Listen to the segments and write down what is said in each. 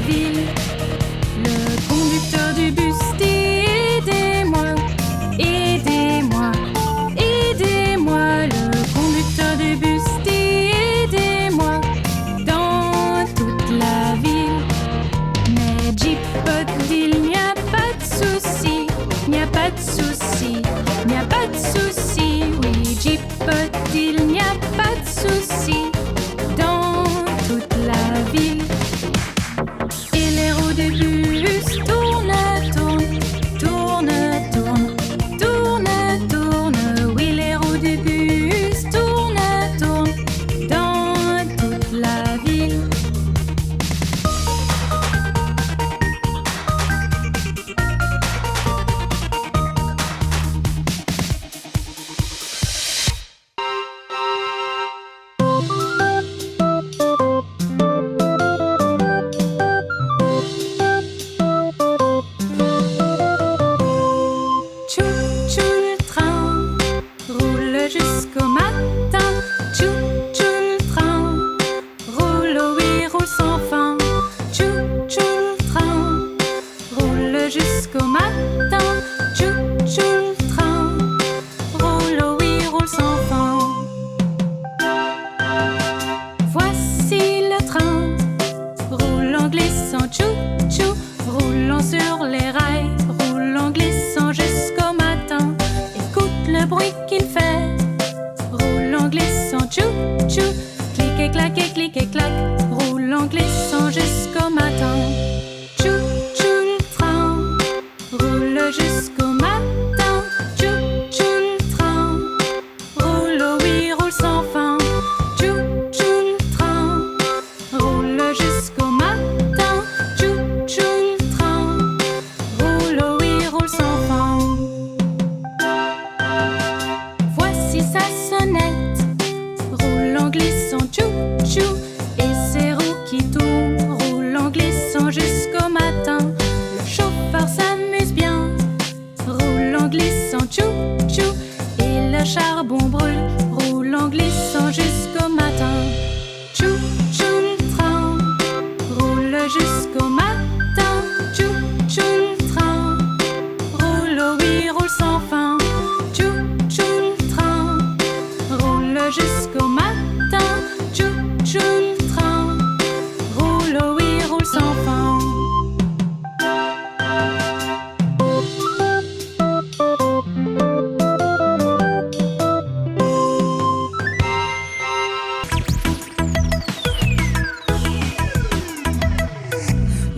ville. Le conducteur du bus dit aidez-moi, aidez-moi, aidez-moi. Le conducteur du bus dit aidez-moi dans toute la ville. Mais Jeepot dit il n'y a pas de souci, il n'y a pas de souci, il n'y a pas de souci. Oui, Jeepot dit il n'y a pas de souci dans toute la ville. Et les roues du bus tournent, tournent, tournent, tournent, tournent, tournent. Oui, les roues du bus tournent, tournent dans toute la ville. Tchou, tchou, le train roule jusqu'au matin. Tchou, tchou, le train roule, oh oui, roule sans fin. Tchou, tchou, le train roule jusqu'au matin. Tchou, tchou, le train roule, oh oui, roule sans fin. Voici le train roule en glissant. Tchou, tchou, roulant sur les rails, roule en glissant jusqu'au matin. Écoute le bruit qu'il fait, roule en glissant. Tchou, tchou, clic et clac et clic et clac, roule en glissant jusqu'au matin. Tchou, tchou, le train roule jusqu'au matin. Tchou, tchou, le train roule, oh oui, roule sans fin. Tchou, tchou, le train roule jusqu'au matin. Tchou, tchou, le train roule, oh oui, roule sans fin. Voici sa sonnette, roule en glissant. Tchou, tchou, et ses roues qui tournent, roule en glissant jusqu'au matin. Le chauffeur s'amuse bien, roule en glissant. Tchou, tchou, et le charbon brûle, roule en glissant jusqu'au matin. Tchou, tchou, le train roule jusqu'au matin. Tchou, tchou, le train roule, oh oui, roule sans fin. Tchou, tchou, le train roule jusqu'au matin. Tchou, tchou, le train roule, oh oui, roule sans fin.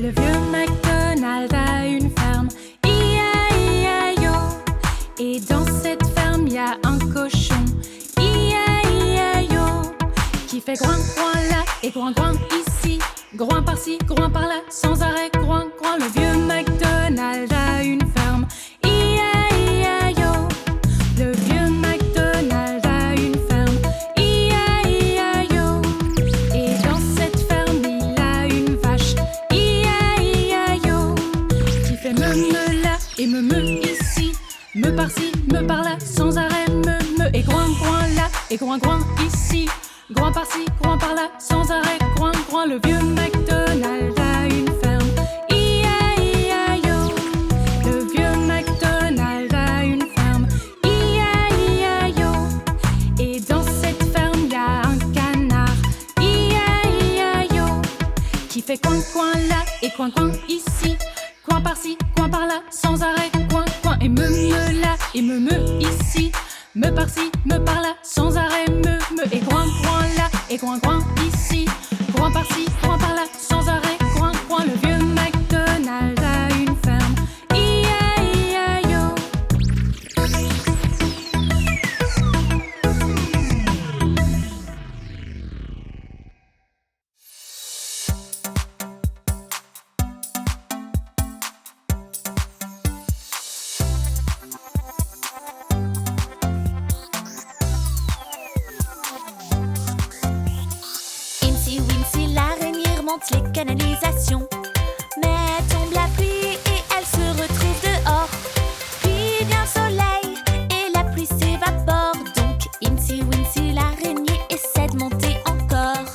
Le vieux McDonald a une ferme, I-A-I-A-I-O. Et dans cette ferme, y a un cochon, I-A-I-A-I-O, qui fait groin, groin là et groin, groin ici, groin par-ci, groin par-là, sans arrêt, groin, groin. Le vieux McDonald a une ferme, I-A-I-A-I-O. Le vieux McDonald a une ferme, I-A-I-A-I-O. Et dans cette ferme, il a une vache, I-A-I-A-I-O, qui fait me là et me ici, me par-ci, me par-là, sans arrêt, me et groin, groin là et groin, groin ici, groin par-ci, groin par-là, sans arrêt, groin, groin. Le vieux McDonald a une ferme, I-A-I-A-I-O. Le vieux McDonald a une ferme, I-A-I-A-I-O. Et dans cette ferme, y a un canard, I-A-I-A-I-O, qui fait coin, coin là et coin, coin ici, coin par-ci, coin par-là, sans arrêt, coin, coin. Et me là et me ici, me par-ci, me par-là, sans arrêt, me et groin, groin là et groin, groin ici, groin par-ci, groin par-là, sans arrêt, groin, groin. Le vieux McDonald a une ferme, I-A-I-A-I-O. remonte les canalisations. Mais tombe la pluie et elle se retrouve dehors. Puis vient le soleil et la pluie s'évapore. Donc Incy Wincy l'araignée essaie de monter encore.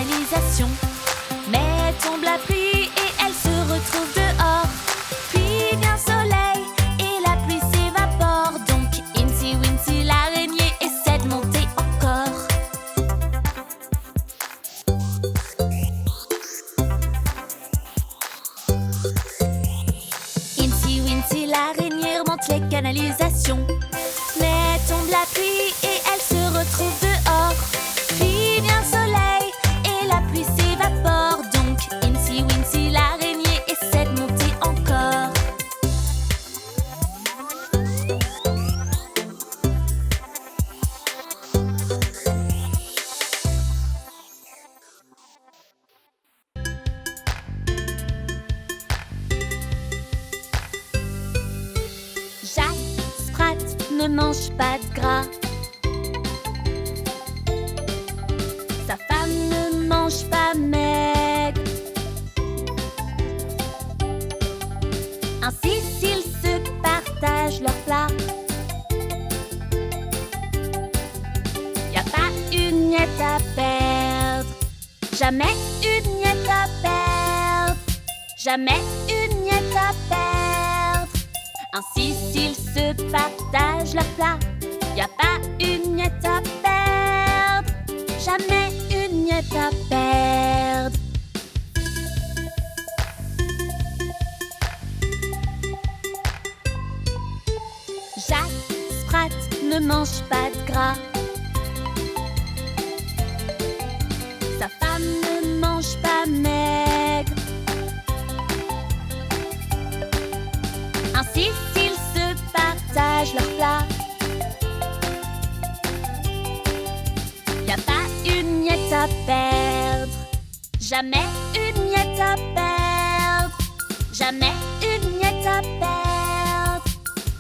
canalisation. Mais tombe la pluie et elle se retrouve dehors. Puis vient le soleil et la pluie s'évapore. Donc Incy Wincy l'araignée essaie de monter encore. Incy Wincy l'araignée remonte les canalisations. Mais tombe la pluie et elle se retrouve dehors. Puis vient le soleil et la pluie s'évapore. Donc Incy Wincy l'araignée essaie de monter encore. Jack Sprat ne mange pas de gras. Sa femme ne mange pas maigre. Ainsi s'ils se partagent leur plat. Y a pas une miette à perdre. Jamais une miette à perdre. Jamais une miette à perdre. Ainsi s'ils se partagent leur plat. Y a pas une miette à perdre. Jamais une miette à perdre. Jack Sprat ne mange pas de gras. Sa femme ne mange pas maigre. Ainsi s'ils se partagent leur plat. Y a pas une miette à perdre. Jamais une miette à perdre. Jamais une miette à perdre.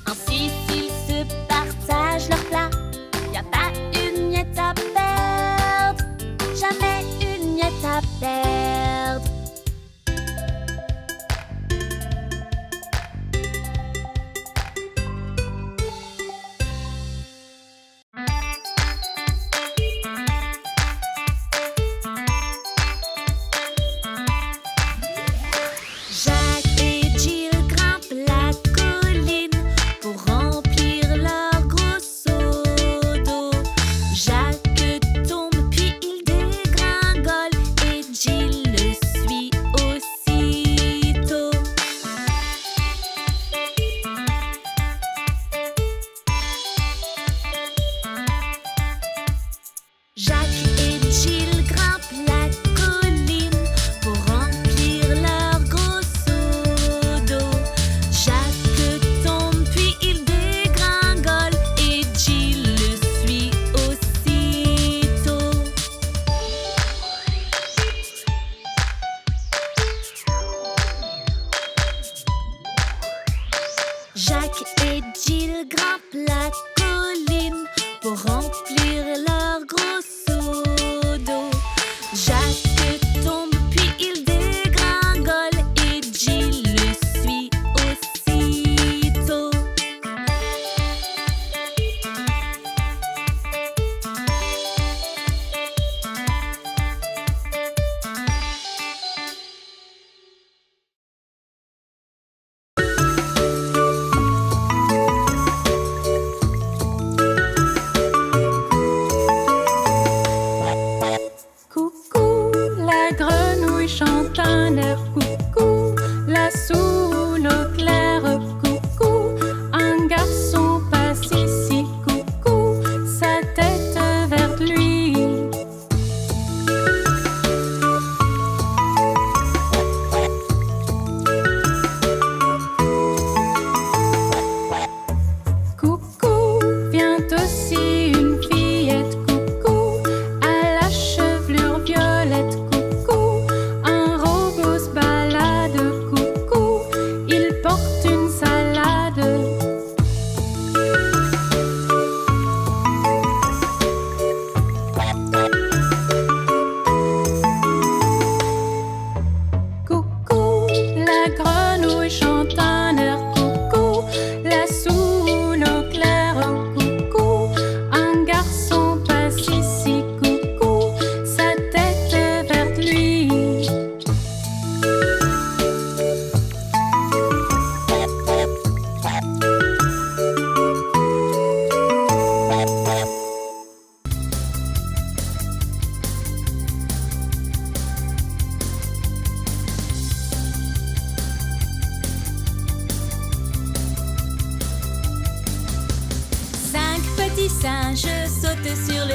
Ainsi s'ils se partagent leur plat. Y a pas une miette à perdre. Jamais une miette à perdre. Jack et Jill grimpent la colline pour remplir leur gros seau d'eau. Jack tombe puis il dégringole et Jill le suit aussitôt. Jack et Jill grimpent la colline pour remplir leur gros seau d'eau. Jack tombe puis il dégringole et Jill le suit aussitôt. Jack et Jill grimpent la colline pour remplir leur gros seau d'eau. Jack tombe puis il dégringole et Jill le suit aussitôt. Coucou, la grenouille chante un air. Coucou, la soule au clair. Coucou, un garçon passe ici. Coucou, sa tête vers lui. Coucou, vient aussi une fillette. Coucou, à la chevelure violette. Coucou, un robot se balade.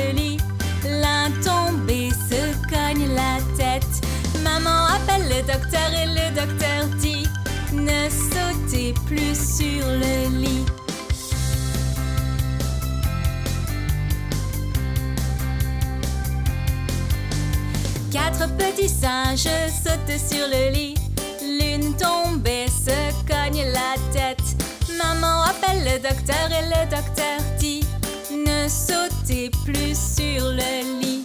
le lit. L'un tombe et se cogne la tête. Maman appelle le docteur et le docteur dit: ne sautez plus sur le lit. Quatre petits singes sautent sur le lit. L'une tombe et se cogne la tête. Maman appelle le docteur et le docteur dit: ne sautez plus sur le lit.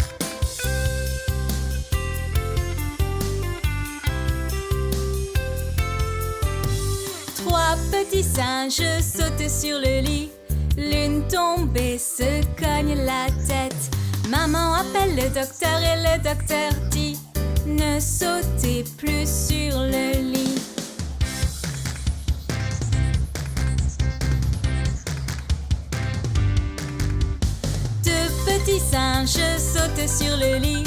Trois petits singes sautent sur le lit. L'une tombe et se cogne la tête. Maman appelle le docteur et le docteur dit: ne sautez plus sur le lit. Deux petits singes sautent sur le lit.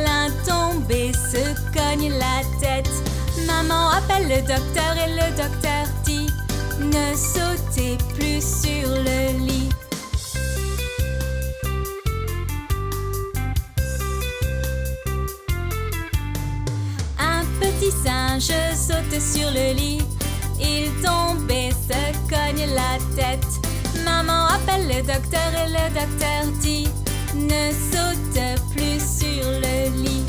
L'un tombe et se cogne la tête. Maman appelle le docteur et le docteur dit: ne sautez plus sur le lit. Un petit singe saute sur le lit. Il tombe et se cogne la tête. Maman appelle le docteur et le docteur dit: ne saute plus sur le lit.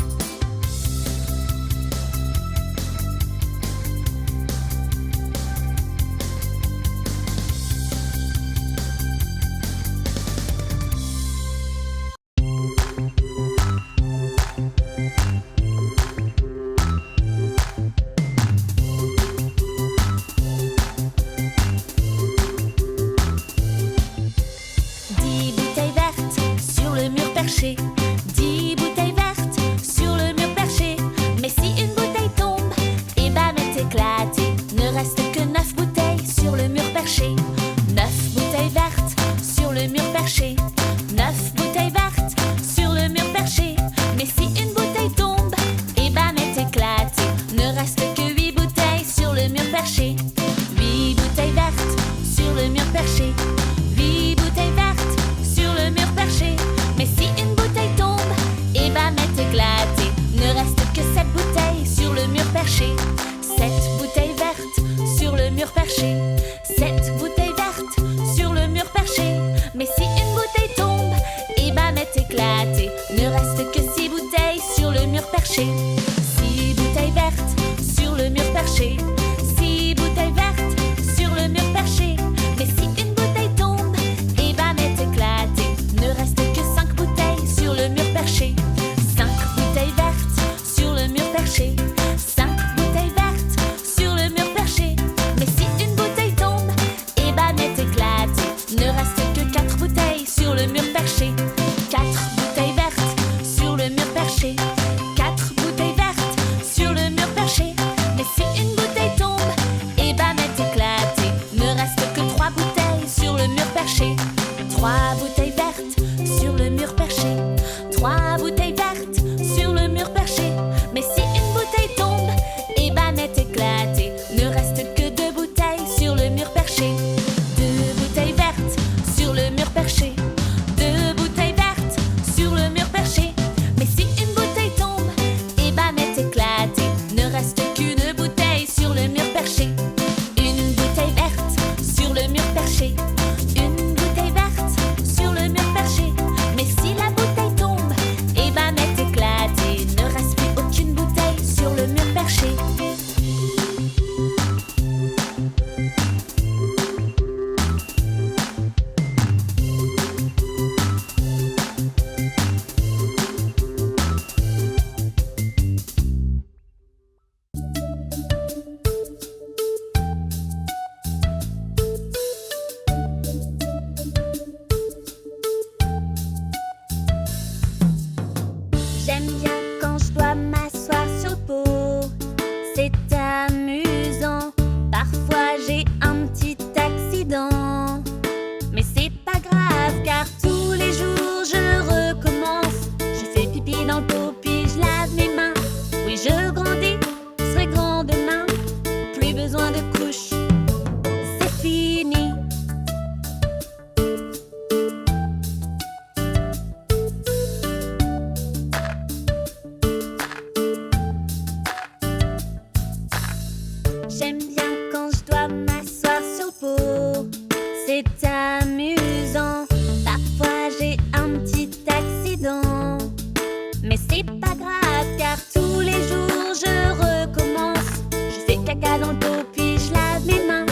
doigts dans le pot, puis je lave mes mains.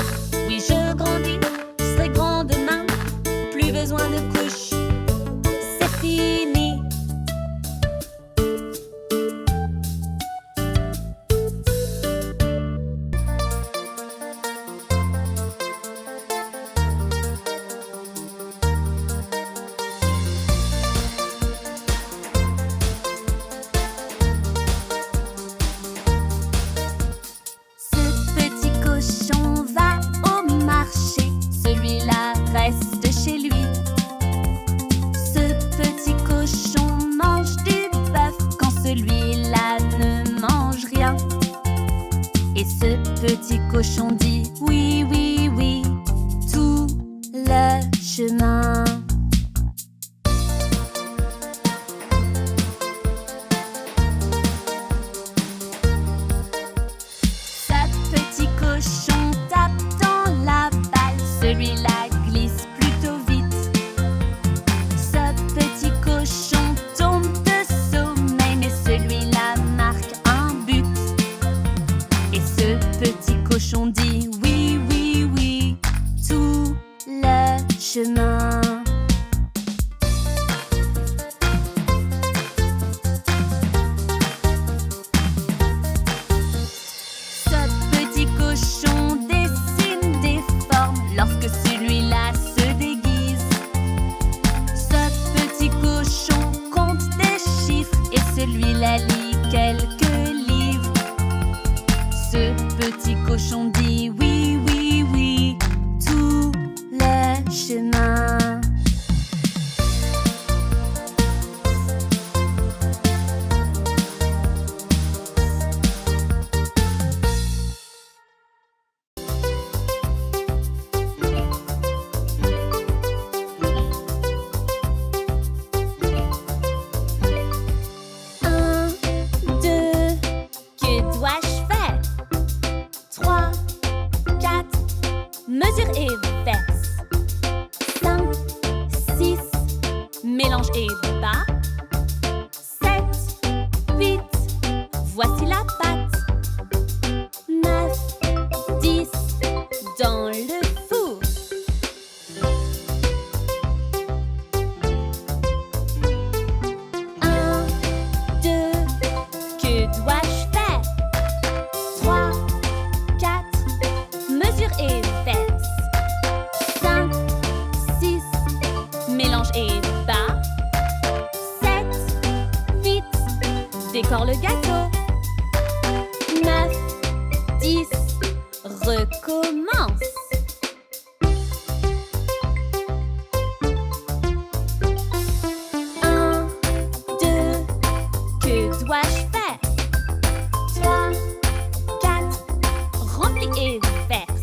Oui, je grandis, je serai grand demain. Plus besoin de couches, c'est fini. Ce petit cochon va au marché, celui-là reste chez lui. Ce petit cochon mange du bœuf quand celui-là ne mange rien. Et ce petit cochon dit oui, oui, oui, tout le chemin. Ce petit cochon tape dans la balle, celui-là glisse plutôt vite. Ce petit cochon tombe de sommeil, mais celui-là marque un but. Et ce petit cochon dit oui, oui, oui, tout le chemin. Ce petit cochon dessine des formes lorsque celui-là se déguise. Ce petit cochon compte des chiffres et celui-là lit quelques livres. Ce petit cochon dit oui, oui, oui, tout le chemin. Un, deux, que dois-je faire? 3, 4, mesure et verse. 5, 6, mélange et bat. 7, 8, voici la pâte. 9, 10, dans le four. 1, 2, que dois-je faire? 3, 4, mesure et verse. 5, 6, mélange et bat. 7, 8, décore le gâteau. 9, 10, recommence. 1, 2, que dois-je faire? 3, 4, remplis et verse.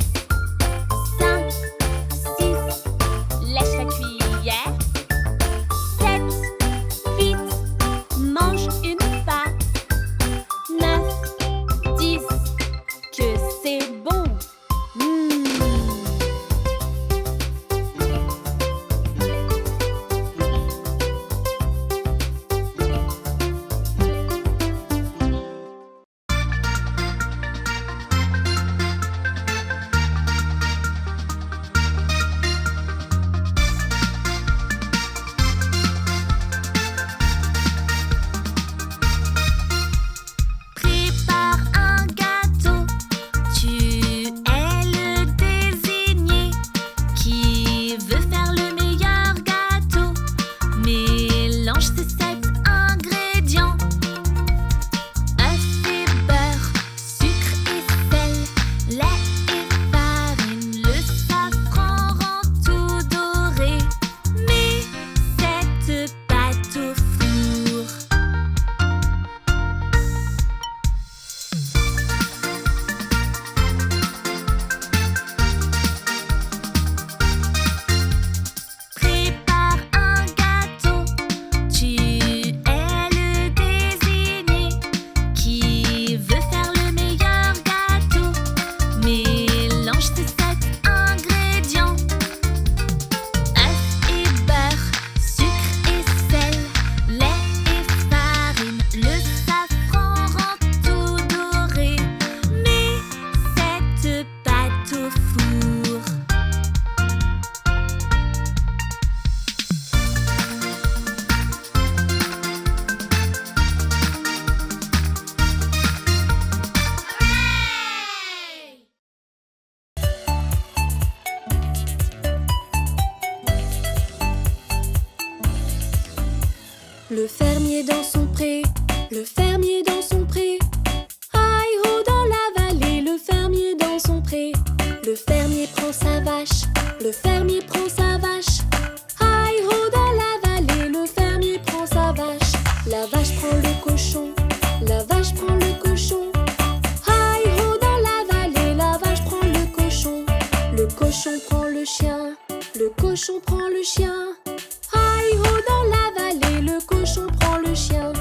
5, 6, lèche la cuillère. 7, 8, mange une part. 9, 10, que c'est bon. Le fermier dans son pré, le fermier dans son pré. Hi-ho dans la vallée, le fermier dans son pré. Le fermier prend sa vache, le fermier prend sa vache. Hi-ho dans la vallée, le fermier prend sa vache. La vache prend le cochon, la vache prend le cochon. Hi-ho dans la vallée, la vache prend le cochon. Le cochon prend le chien, le cochon prend le chien. Hi-ho dans la vallée, le cochon prend le chien.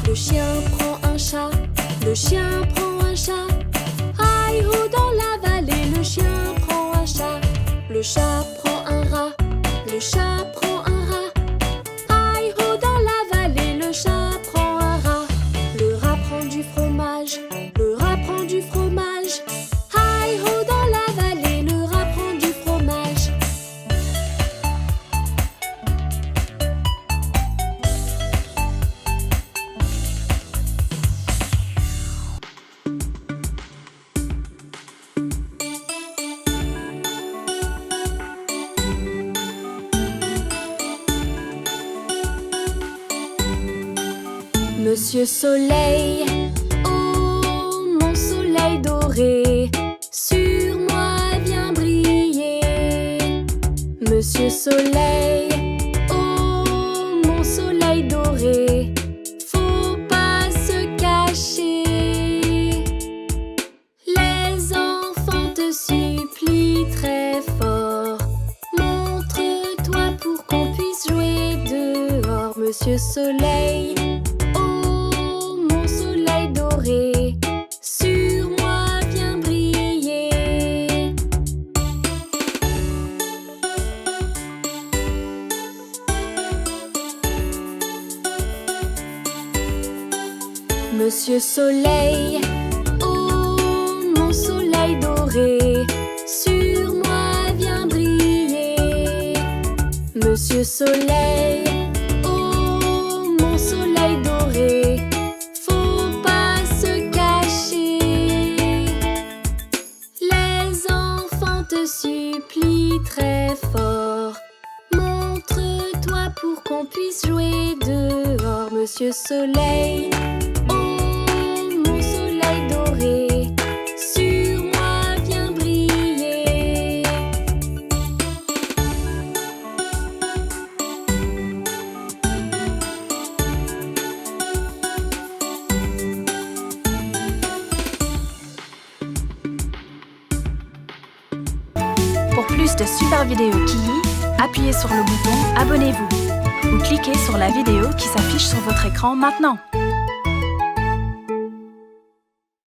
Le chien prend un chat, le chien prend un chat. Hi-ho dans la vallée, le chien prend un chat. Le chat prend un rat, le chat prend un rat. Hi-ho dans la vallée, le chat prend un rat. Le rat prend du fromage, le rat prend du fromage. Hi-ho dans la vallée, le rat prend du fromage. Monsieur Soleil, oh mon soleil doré, sur moi viens briller. Monsieur Soleil, oh mon soleil doré, faut pas se cacher. Les enfants te supplient très fort, montre-toi pour qu'on puisse jouer dehors. Monsieur Soleil, sur moi viens briller. Monsieur Soleil, oh mon soleil doré, sur moi viens briller. Monsieur Soleil, oh mon soleil doré, te supplie très fort, montre-toi pour qu'on puisse jouer dehors. Monsieur Soleil, oh mon soleil doré, sur moi viens briller. Pour plus de super vidéos Kiyi, appuyez sur le bouton Abonnez-vous ou cliquez sur la vidéo qui s'affiche sur votre écran maintenant.